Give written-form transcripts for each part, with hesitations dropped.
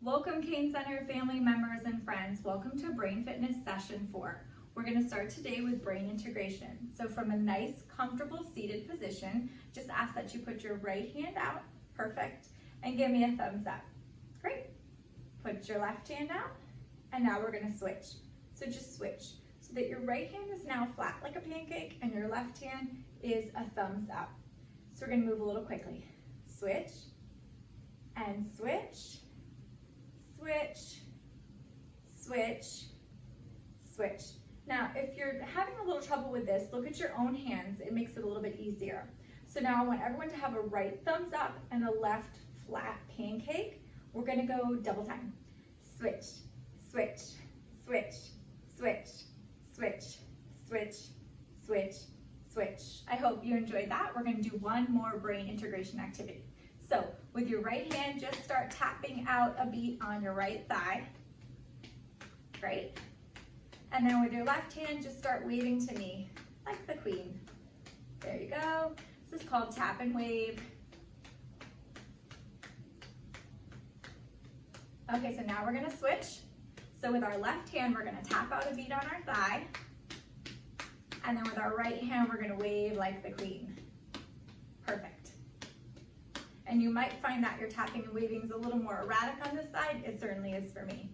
Welcome Kane Center family members and friends. Welcome to Brain Fitness Session 4. We're going to start today with brain integration. So from a nice, comfortable seated position, just ask that you put your right hand out, perfect, and give me a thumbs up. Great. Put your left hand out, and now we're going to switch. So just switch so that your right hand is now flat like a pancake and your left hand is a thumbs up. So we're going to move a little quickly. Switch and switch. Switch, switch, switch. Now, if you're having a little trouble with this, look at your own hands. It makes it a little bit easier. So now I want everyone to have a right thumbs up and a left flat pancake. We're gonna go double time. Switch, switch, switch, switch, switch, switch, switch, switch. I hope you enjoyed that. We're gonna do one more brain integration activity. So with your right hand, just start tapping out a beat on your right thigh. Great. And then with your left hand, just start waving to me like the queen. There you go. This is called tap and wave. Okay, so now we're gonna switch. So with our left hand, we're gonna tap out a beat on our thigh. And then with our right hand, we're gonna wave like the queen. Perfect. And you might find that your tapping and waving is a little more erratic on this side. It certainly is for me.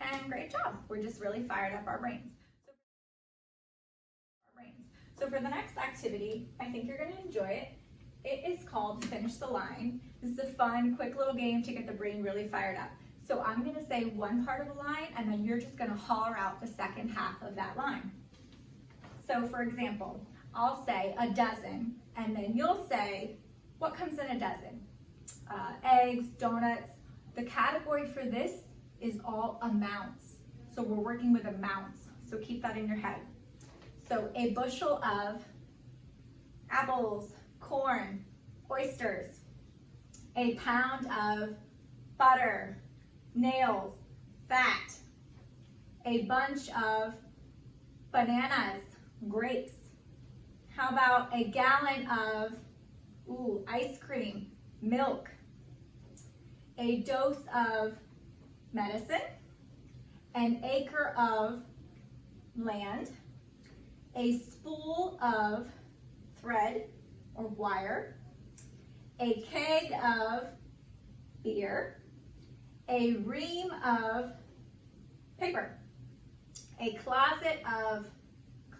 And great job. We're just really fired up our brains. So for the next activity, I think you're going to enjoy it. It is called Finish the Line. This is a fun, quick little game to get the brain really fired up. So I'm going to say one part of a line, and then you're just going to holler out the second half of that line. So for example, I'll say a dozen, and then you'll say, what comes in a dozen? Eggs, donuts. The category for this is all amounts. So we're working with amounts. So keep that in your head. So a bushel of apples, corn, oysters. A pound of butter, nails, fat. A bunch of bananas, grapes. How about a gallon of ice cream, milk, a dose of medicine, an acre of land, a spool of thread or wire, a keg of beer, a ream of paper, a closet of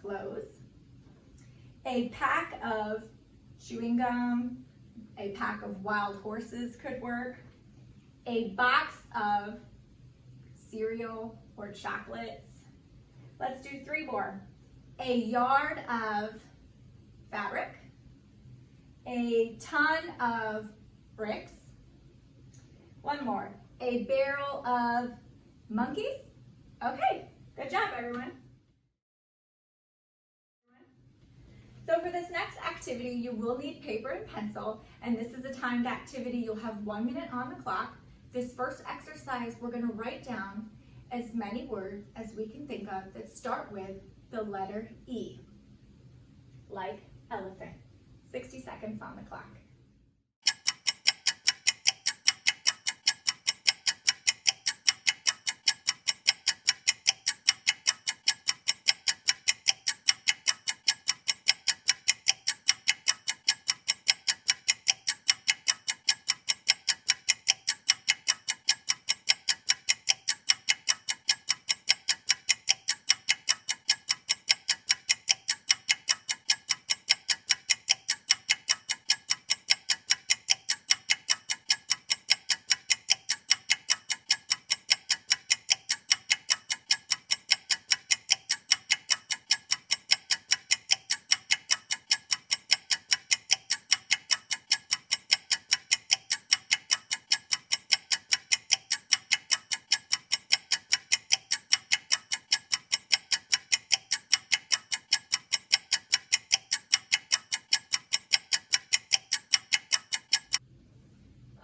clothes, a pack of chewing gum, a pack of wild horses could work, a box of cereal or chocolates. Let's do 3 more. A yard of fabric, a ton of bricks. 1 more. A barrel of monkeys. Okay, good job everyone. So for this next activity, you will need paper and pencil, and this is a timed activity. You'll have 1 minute on the clock. This first exercise, we're gonna write down as many words as we can think of that start with the letter E, like elephant. 60 seconds on the clock.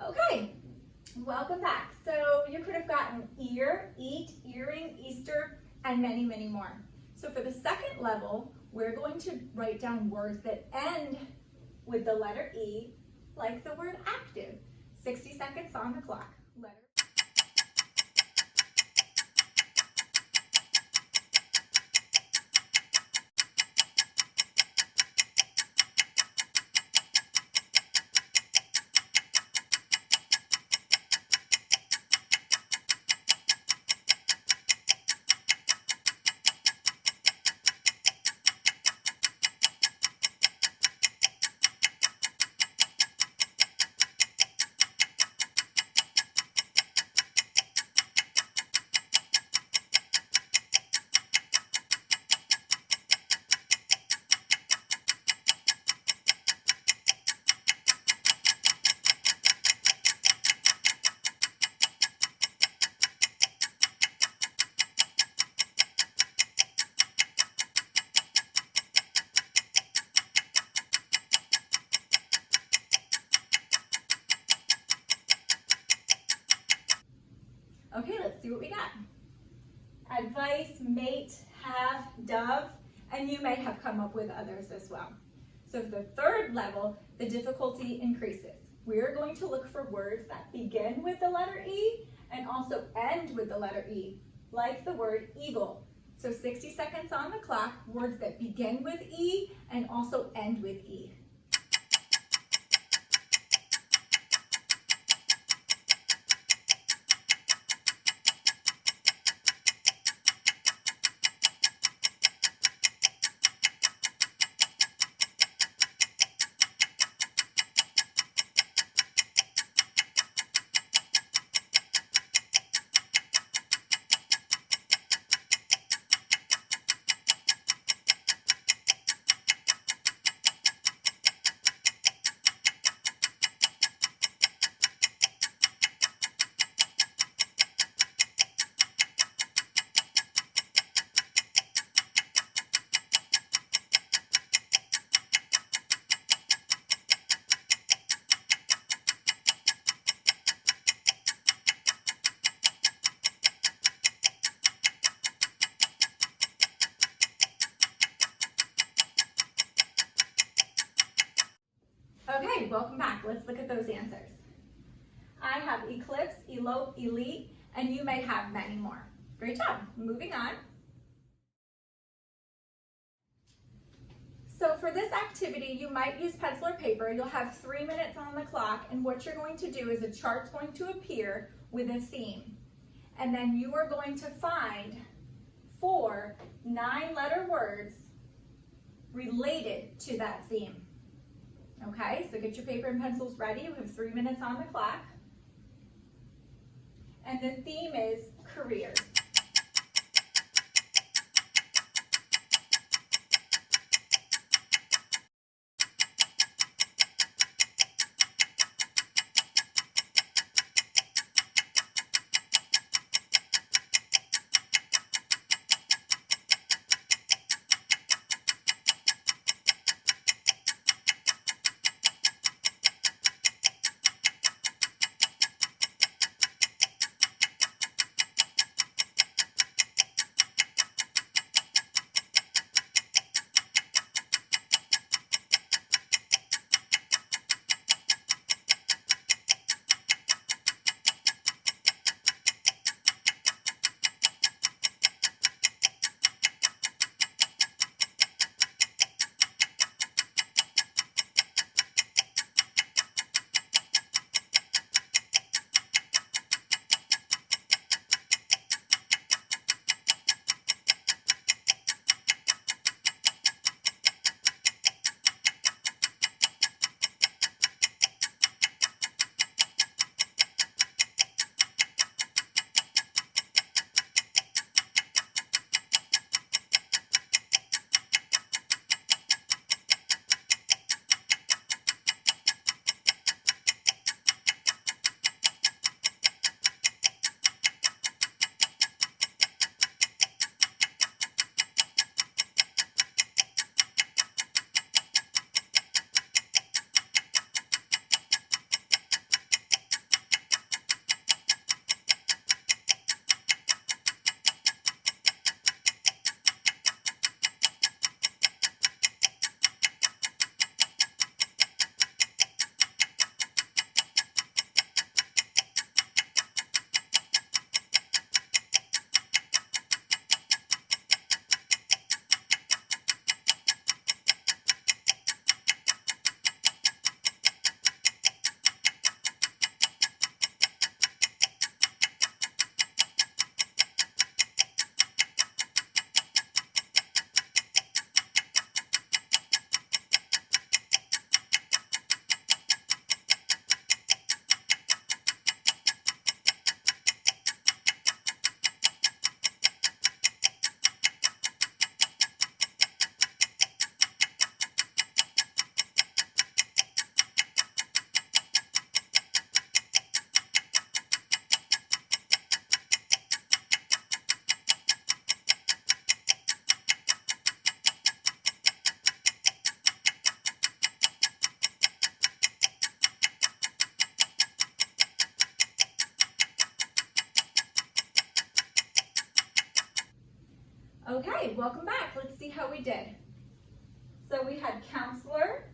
Okay, welcome back. So you could have gotten ear, eat, earring, Easter, and many, many more. So for the second level, we're going to write down words that end with the letter E, like the word active. 60 seconds on the clock. Letter Okay, let's see what we got. Advice, mate, have, dove, and you may have come up with others as well. So the third level, the difficulty increases. We're going to look for words that begin with the letter E and also end with the letter E, like the word eagle. So 60 seconds on the clock, words that begin with E and also end with E. Okay, welcome back. Let's look at those answers. I have eclipse, elope, elite, and you may have many more. Great job. Moving on. So for this activity, you might use pencil or paper. You'll have 3 minutes on the clock, and what you're going to do is a chart's going to appear with a theme. And then you are going to find 4 9-letter words related to that theme. Okay, so get your paper and pencils ready. You have 3 minutes on the clock. And the theme is careers. Okay, welcome back. Let's see how we did. So we had counselor,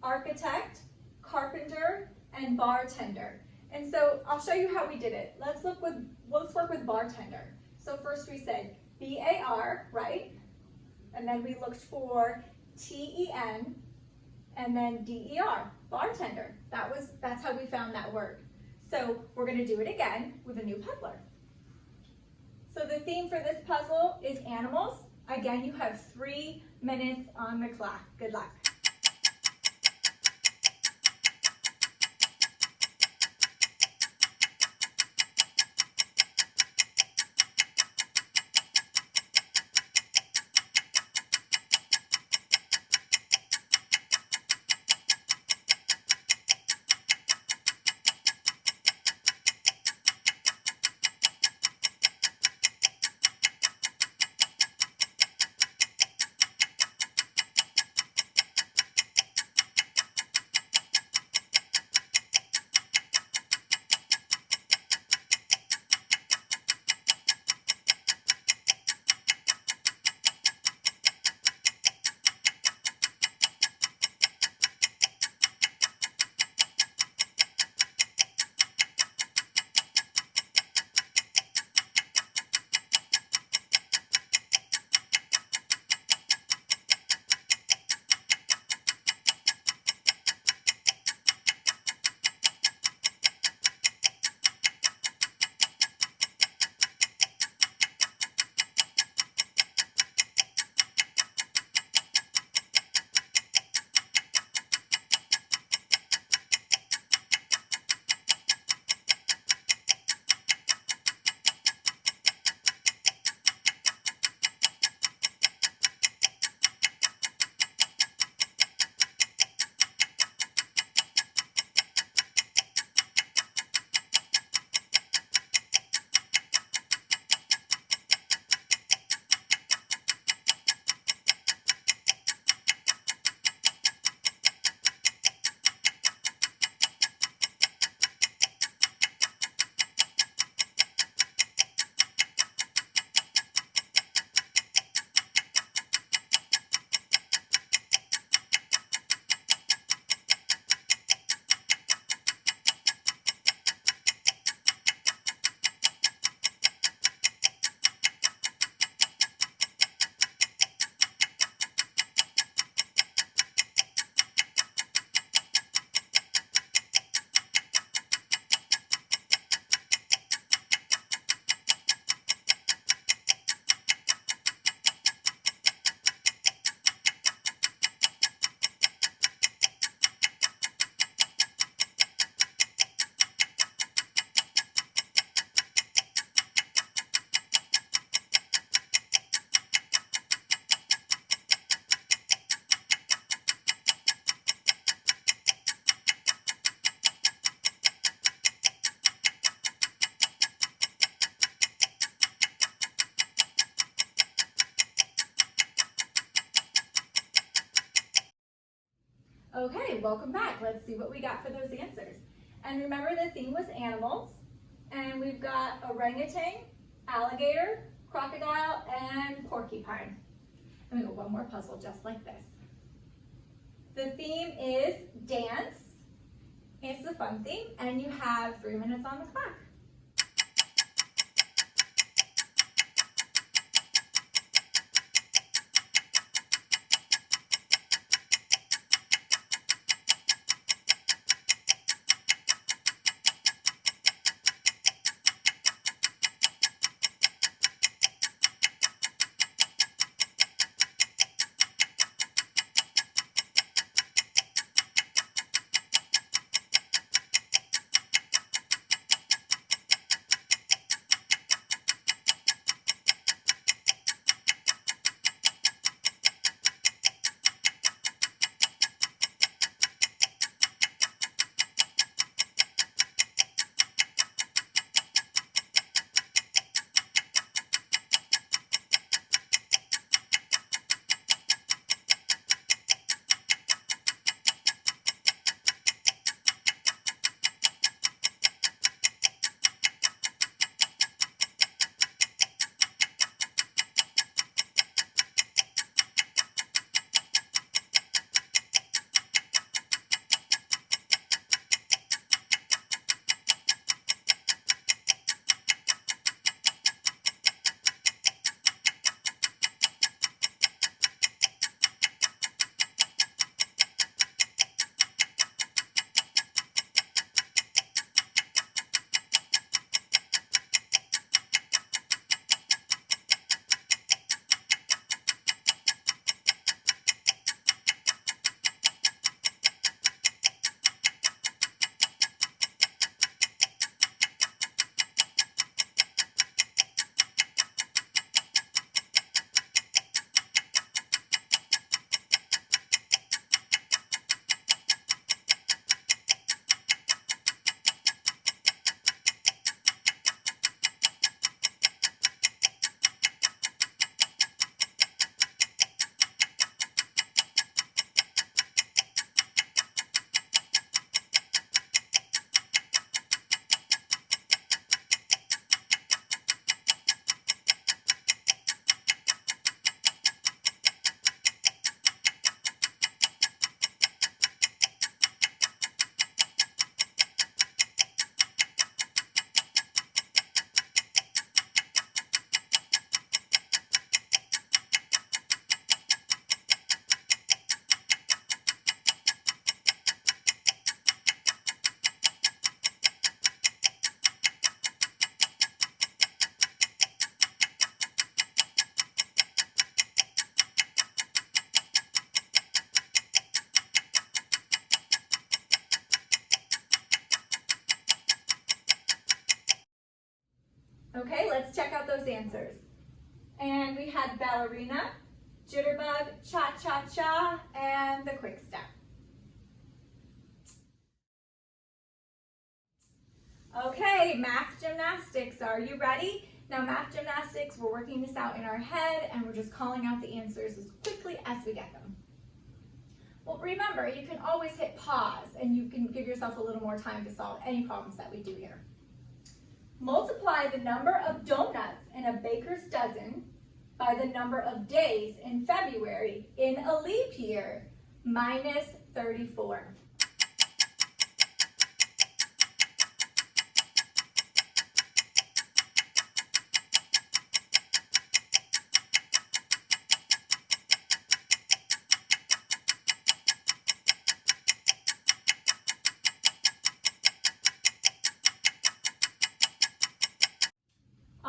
architect, carpenter, and bartender. And so I'll show you how we did it. Let's work with bartender. So first we said B-A-R, right? And then we looked for T-E-N, and then D-E-R, bartender. That's how we found that word. So we're going to do it again with a new puzzler. So the theme for this puzzle is animals. Again, you have 3 minutes on the clock. Good luck. Okay, welcome back. Let's see what we got for those answers. And remember, the theme was animals. And we've got orangutan, alligator, crocodile, and porcupine. And we got one more puzzle just like this. The theme is dance. It's the fun theme, and you have 3 minutes on the clock. Okay, let's check out those answers. And we had ballerina, jitterbug, cha-cha-cha, and the quick step. Okay, math gymnastics, are you ready? Now math gymnastics, we're working this out in our head and we're just calling out the answers as quickly as we get them. Well, remember, you can always hit pause and you can give yourself a little more time to solve any problems that we do here. Multiply the number of donuts in a baker's dozen by the number of days in February in a leap year, minus 34.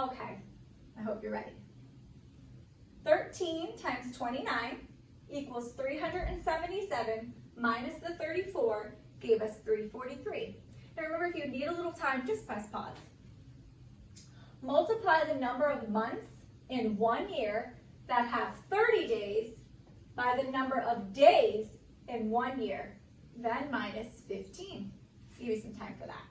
Okay, I hope you're ready. 13 times 29 equals 377 minus the 34 gave us 343. Now remember, if you need a little time, just press pause. Multiply the number of months in 1 year that have 30 days by the number of days in 1 year, then minus 15. Let's give you some time for that.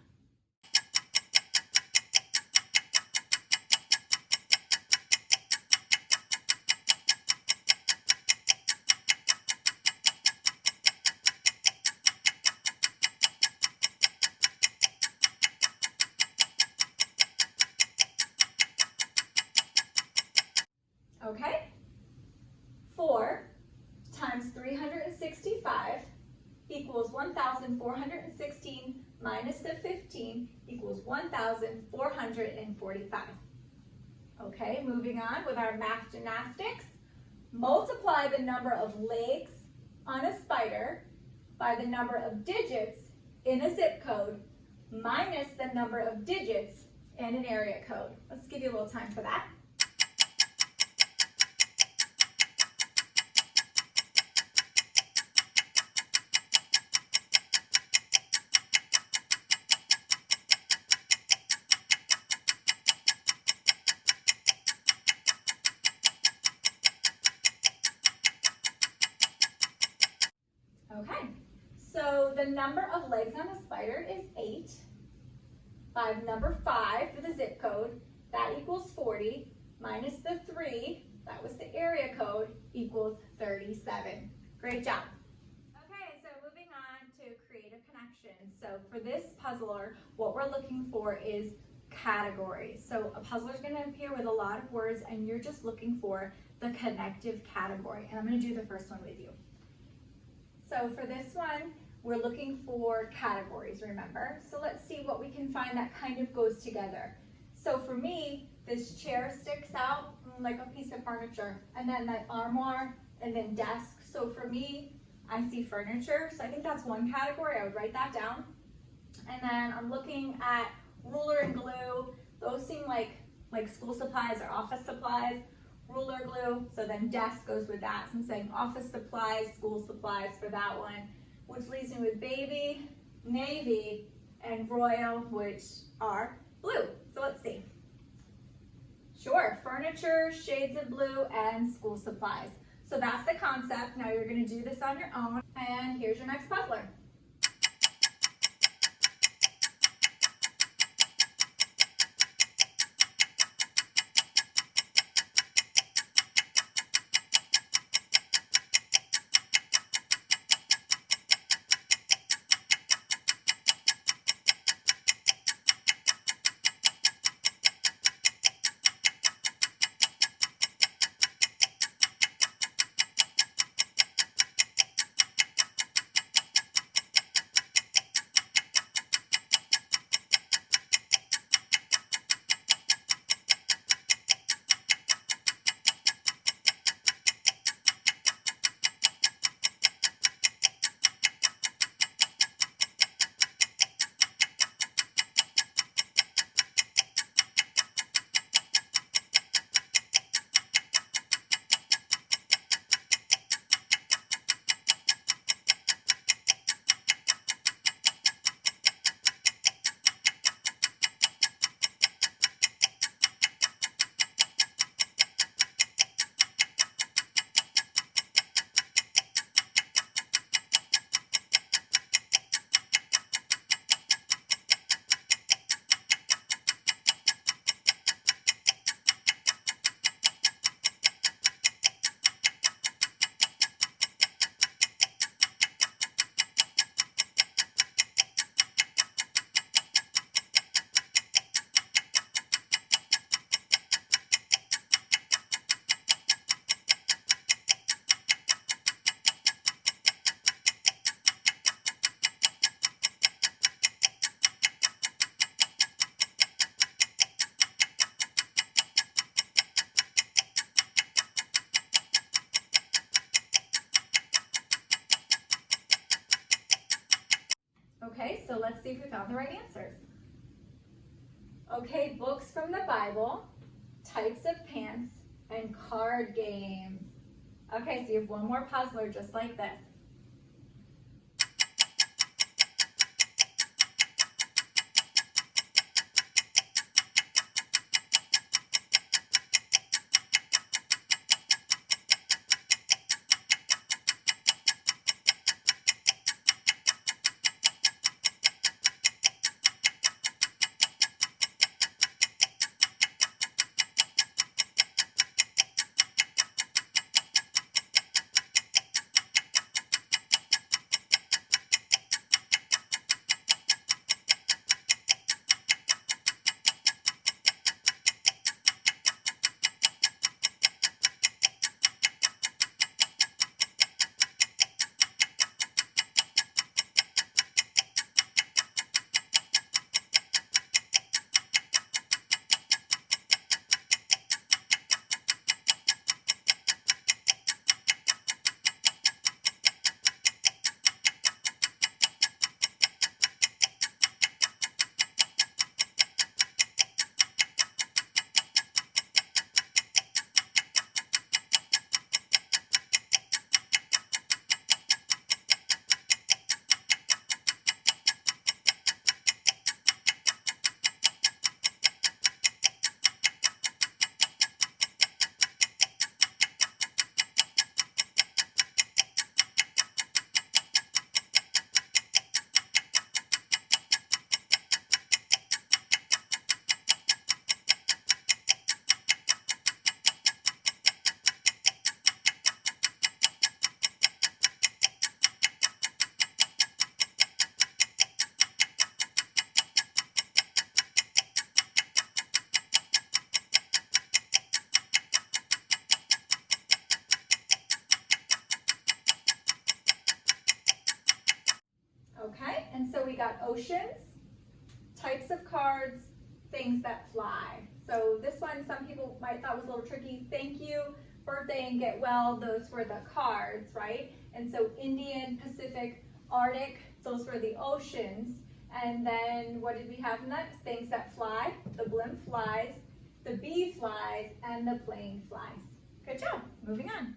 Okay, 4 times 365 equals 1,416 minus the 15 equals 1,445. Okay, moving on with our math gymnastics. Multiply the number of legs on a spider by the number of digits in a zip code minus the number of digits in an area code. Let's give you a little time for that. Okay, so the number of legs on a spider is 8. By number 5 for the zip code, that equals 40, minus the 3, that was the area code, equals 37. Great job. Okay, so moving on to creative connections. So for this puzzler, what we're looking for is categories. So a puzzler is going to appear with a lot of words, and you're just looking for the connective category. And I'm going to do the first one with you. So for this one, we're looking for categories, remember? So let's see what we can find that kind of goes together. So for me, this chair sticks out like a piece of furniture, and then that armoire, and then desk. So for me, I see furniture, so I think that's one category. I would write that down. And then I'm looking at ruler and glue. Those seem like school supplies or office supplies. Ruler, glue, so then desk goes with that. So I'm saying office supplies, school supplies for that one, which leaves me with baby, navy, and royal, which are blue. So let's see. Sure, furniture, shades of blue, and school supplies. So that's the concept. Now you're going to do this on your own, and here's your next puzzler. Okay, so let's see if we found the right answers. Okay, books from the Bible, types of pants, and card games. Okay, so you have one more puzzler just like this. Okay, and so we got oceans, types of cards, things that fly. So this one, some people might thought was a little tricky. Thank you, birthday, and get well, those were the cards, right? And so Indian, Pacific, Arctic, those were the oceans. And then what did we have next? Things that fly, the blimp flies, the bee flies, and the plane flies. Good job, moving on.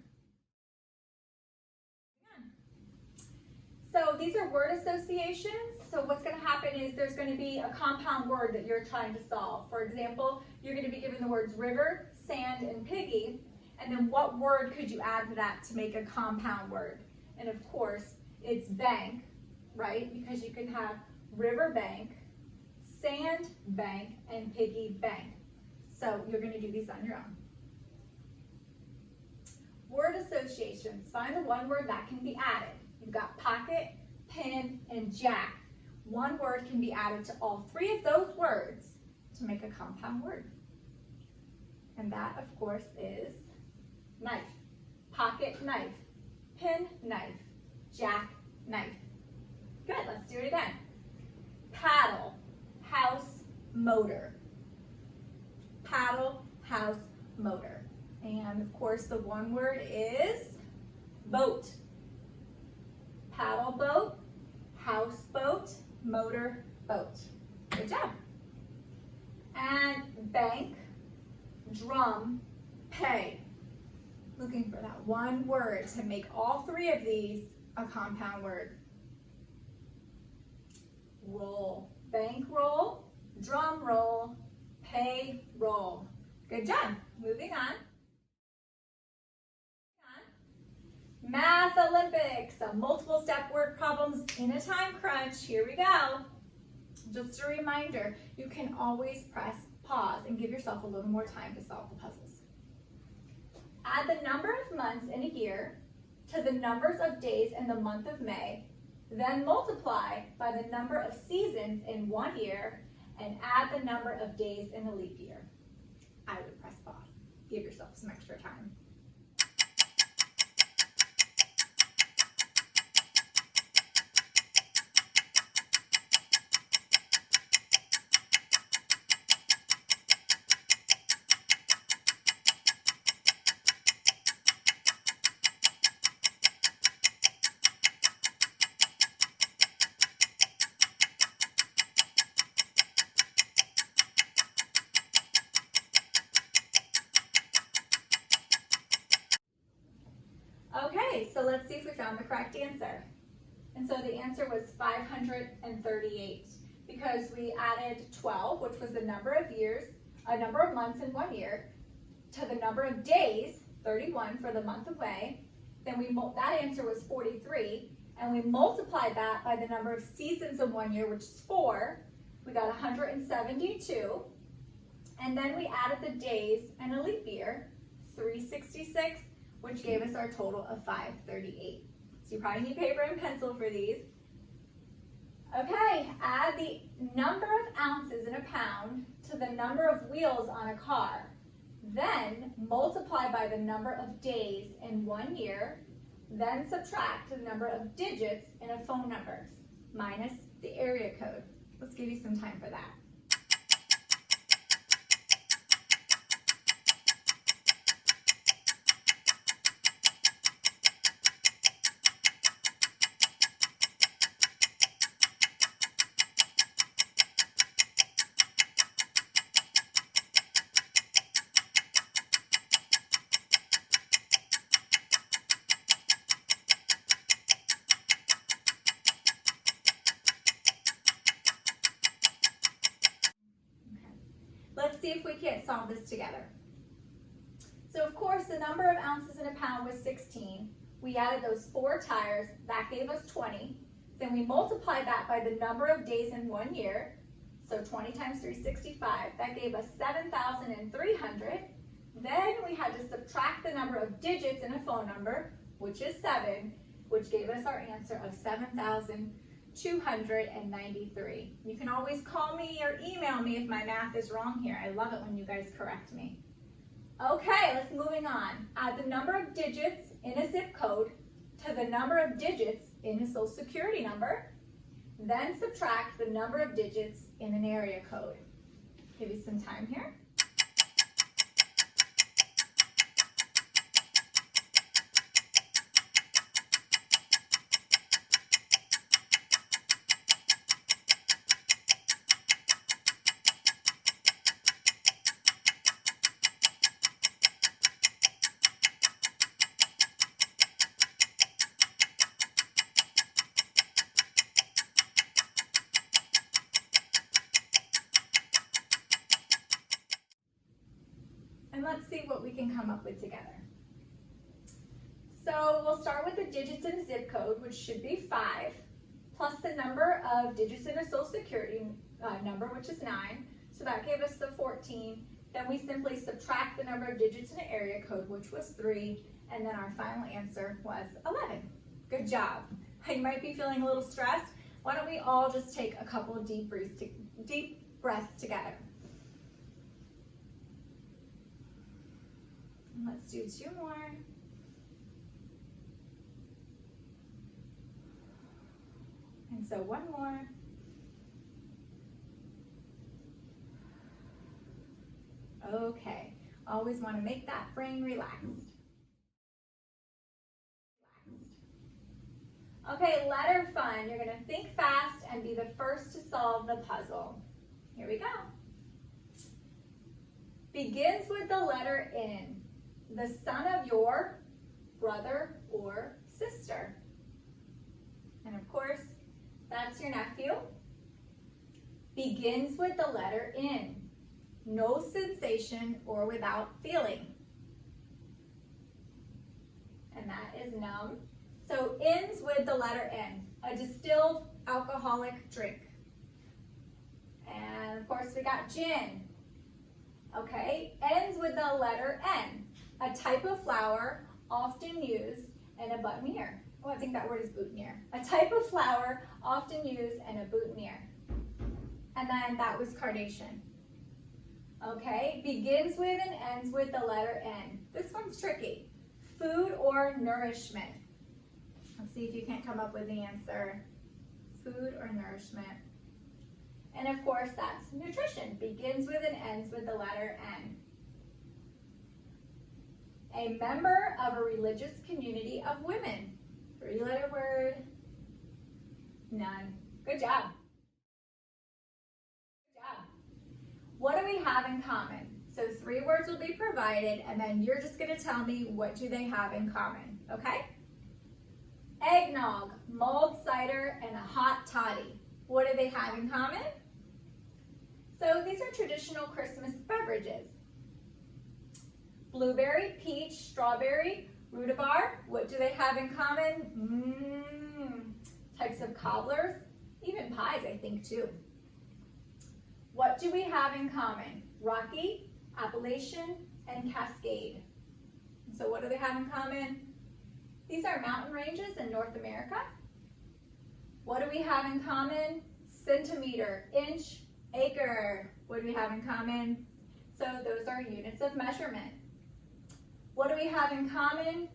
So these are word associations. So what's going to happen is there's going to be a compound word that you're trying to solve. For example, you're going to be given the words river, sand, and piggy. And then what word could you add to that to make a compound word? And of course, it's bank, right? Because you can have river bank, sand bank, and piggy bank. So you're going to do these on your own. Word associations. Find the one word that can be added. You've got pocket, pin, and jack. One word can be added to all three of those words to make a compound word. And that, of course, is knife. Pocket, knife. Pin, knife. Jack, knife. Good, let's do it again. Paddle, house, motor. Paddle, house, motor. And of course, the one word is boat. Paddle boat, house boat, motor boat. Good job. And bank, drum, pay. Looking for that one word to make all three of these a compound word. Roll, bank roll, drum roll, pay roll. Good job. Moving on. Math Olympics, multiple step word problems in a time crunch. Here we go. Just a reminder, you can always press pause and give yourself a little more time to solve the puzzles. Add the number of months in a year to the numbers of days in the month of May, then multiply by the number of seasons in 1 year and add the number of days in a leap year. I would press pause. Give yourself some extra time. Okay, so let's see if we found the correct answer. And so the answer was 538 because we added 12, which was the number of years, a number of months in 1 year, to the number of days, 31 for the month away. Then that answer was 43, and we multiplied that by the number of seasons in 1 year, which is 4. We got 172. And then we added the days and a leap year, 366, which gave us our total of 538. So you probably need paper and pencil for these. Okay, add the number of ounces in a pound to the number of wheels on a car. Then multiply by the number of days in 1 year. Then subtract the number of digits in a phone number minus the area code. Let's give you some time for that. Let's see if we can't solve this together. So of course, the number of ounces in a pound was 16. We added those 4 tires, that gave us 20. Then we multiplied that by the number of days in 1 year. So 20 times 365, that gave us 7,300. Then we had to subtract the number of digits in a phone number, which is 7, which gave us our answer of 7,293. You can always call me or email me if my math is wrong here. I love it when you guys correct me. Okay, let's moving on. Add the number of digits in a zip code to the number of digits in a social security number. Then subtract the number of digits in an area code. Give you some time here. And let's see what we can come up with together. So we'll start with the digits in a zip code, which should be 5, plus the number of digits in a social security number, which is 9. So that gave us the 14. Then we simply subtract the number of digits in an area code, which was 3. And then our final answer was 11. Good job. You might be feeling a little stressed. Why don't we all just take a couple of deep breaths together. Let's do 2 more. And so 1 more. Okay, always want to make that brain relaxed. Okay, letter fun. You're going to think fast and be the first to solve the puzzle. Here we go. Begins with the letter N. The son of your brother or sister. And of course, that's your nephew. Begins with the letter N. No sensation or without feeling. And that is numb. So ends with the letter N. A distilled alcoholic drink. And of course we got gin. Okay, ends with the letter N. A type of flower often used in a boutonniere. Oh, I think that word is boutonniere. A type of flower often used in a boutonniere. And then that was carnation. Okay, begins with and ends with the letter N. This one's tricky. Food or nourishment. Let's see if you can't come up with the answer. Food or nourishment. And of course, that's nutrition. Begins with and ends with the letter N. A member of a religious community of women. 3-letter word. None. Good job. Good job. What do we have in common? So 3 words will be provided, and then you're just going to tell me what do they have in common, okay? eggnog, mulled cider, and a hot toddy. What do they have in common? So these are traditional Christmas beverages. Blueberry, peach, strawberry, rhubarb. What do they have in common? Types of cobblers, even pies, I think, too. What do we have in common? Rocky, Appalachian, and Cascade. So what do they have in common? These are mountain ranges in North America. What do we have in common? Centimeter, inch, acre. What do we have in common? So those are units of measurement. What do we have in common?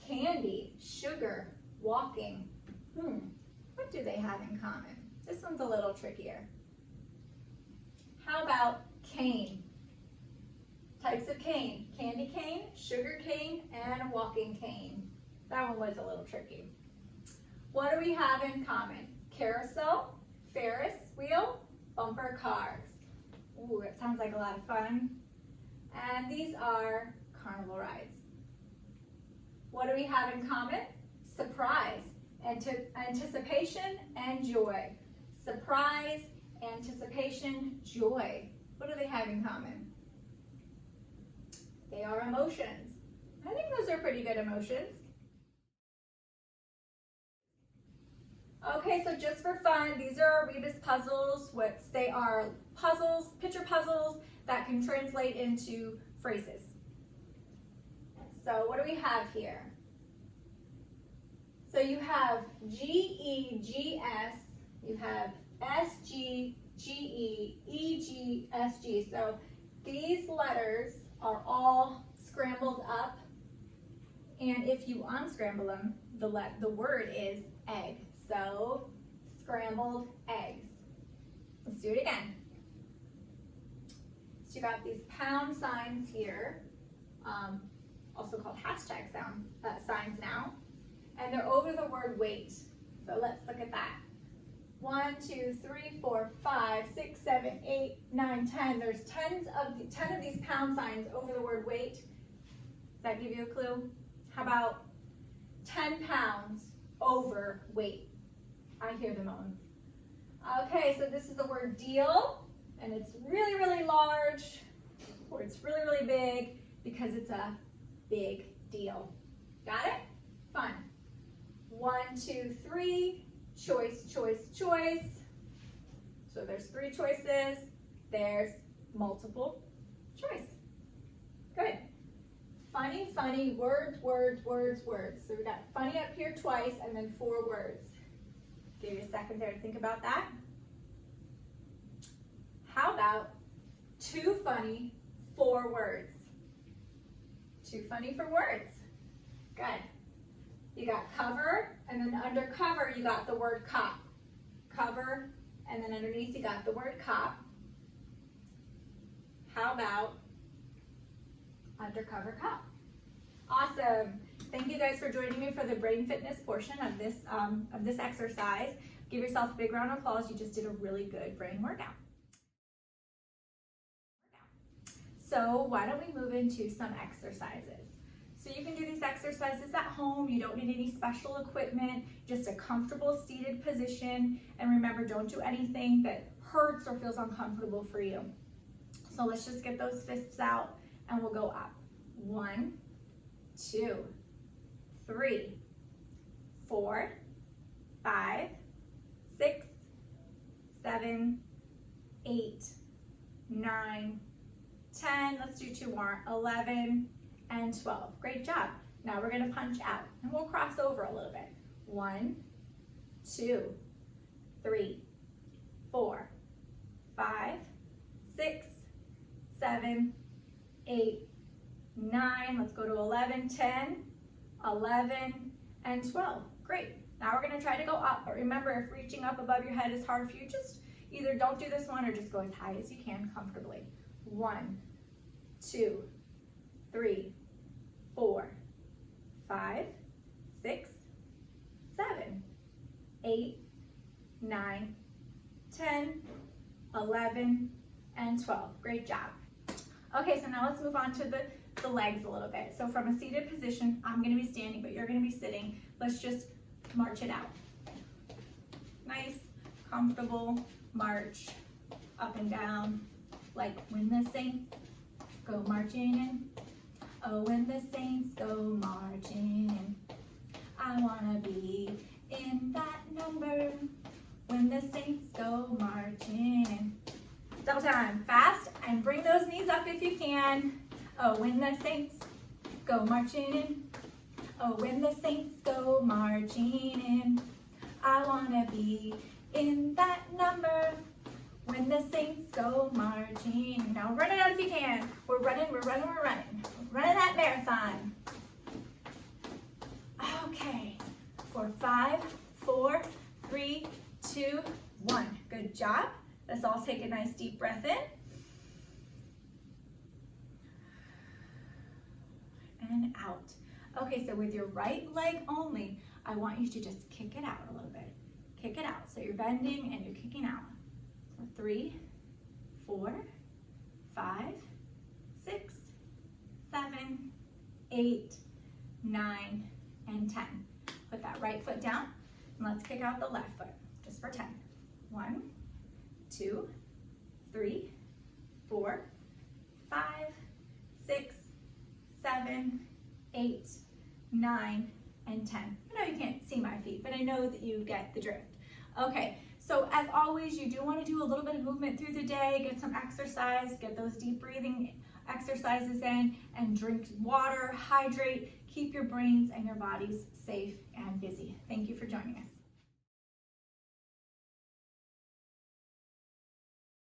Candy, sugar, walking. What do they have in common? This one's a little trickier. How about cane? Types of cane. Candy cane, sugar cane, and a walking cane. That one was a little tricky. What do we have in common? Carousel, Ferris wheel, bumper cars. Ooh, it sounds like a lot of fun. And these are carnival rides. What do we have in common? Surprise, anticipation, and joy. Surprise, anticipation, joy. What do they have in common? They are emotions. I think those are pretty good emotions. Okay, so just for fun, these are our Rebus puzzles. They are puzzles, picture puzzles that can translate into phrases. So what do we have here? So you have G-E-G-S, you have S-G-G-E, E-G, S-G. So these letters are all scrambled up, and if you unscramble them, the word is egg. So scrambled eggs. Let's do it again. So you got these pound signs here, also called hashtag signs now, and they're over the word wait. So let's look at that. 1, 2, 3, 4, 5, 6, 7, 8, 9, 10. There's 10 of these pound signs over the word wait. Does that give you a clue? How about 10 pounds over weight? I hear the moans. Okay, so this is the word deal, and it's really, really large, or it's really, really big, because it's a big deal. Got it? Fun. 1, 2, 3, choice, choice, choice. So there's 3 choices. There's multiple choice. Good. Funny, funny, words, words, words, words. So we got funny up here twice, and then 4 words. Give you a second there to think about that. How about too funny, 4 words? Too funny for words. Good. You got cover, and then under cover you got the word cop. Cover, and then underneath you got the word cop. How about undercover cop? Awesome. Thank you guys for joining me for the brain fitness portion of this exercise. Give yourself a big round of applause. You just did a really good brain workout. So why don't we move into some exercises? So you can do these exercises at home. You don't need any special equipment, just a comfortable seated position. And remember, don't do anything that hurts or feels uncomfortable for you. So let's just get those fists out and we'll go up. 1, 2, 3, 4, 5, 6, 7, 8, 9, 10. Let's do 2 more. 11 and 12. Great job. Now we're going to punch out and we'll cross over a little bit. 1, 2, 3, 4, 5, 6, 7, 8, 9. Let's go to 11, 10, 11, and 12. Great. Now we're going to try to go up, but remember, if reaching up above your head is hard for you, just either don't do this one or just go as high as you can comfortably. 1, 2, 3, 4, 5, 6, 7, 8, 9, 10, 11, and 12. Great job. Okay, so now let's move on to the legs a little bit. So from a seated position, I'm going to be standing, but you're going to be sitting. Let's just march it out. Nice, comfortable march up and down, like when the saints go marching in. Oh, when the saints go marching in. I wanna be in that number when the saints go marching in. Double time, fast, and bring those knees up if you can. Oh, when the saints go marching in. Oh, when the saints go marching in. I wanna be in that number when the saints go marching. Now run it out if you can. We're running, we're running, we're running. We're running that marathon. Okay, for 5, 4, 3, 2, 1. Good job. Let's all take a nice deep breath in. And out. Okay, so with your right leg only, I want you to just kick it out a little bit. Kick it out. So you're bending and you're kicking out. So 3, 4, 5, 6, 7, 8, 9, and 10. Put that right foot down, and let's kick out the left foot, just for 10. 1, 2, 3, 4, 5, 6, 7, 8, 9, and 10. I know you can't see my feet, but I know that you get the drift. Okay, so as always, you do want to do a little bit of movement through the day, get some exercise, get those deep breathing exercises in, and drink water, hydrate, keep your brains and your bodies safe and busy. Thank you for joining us.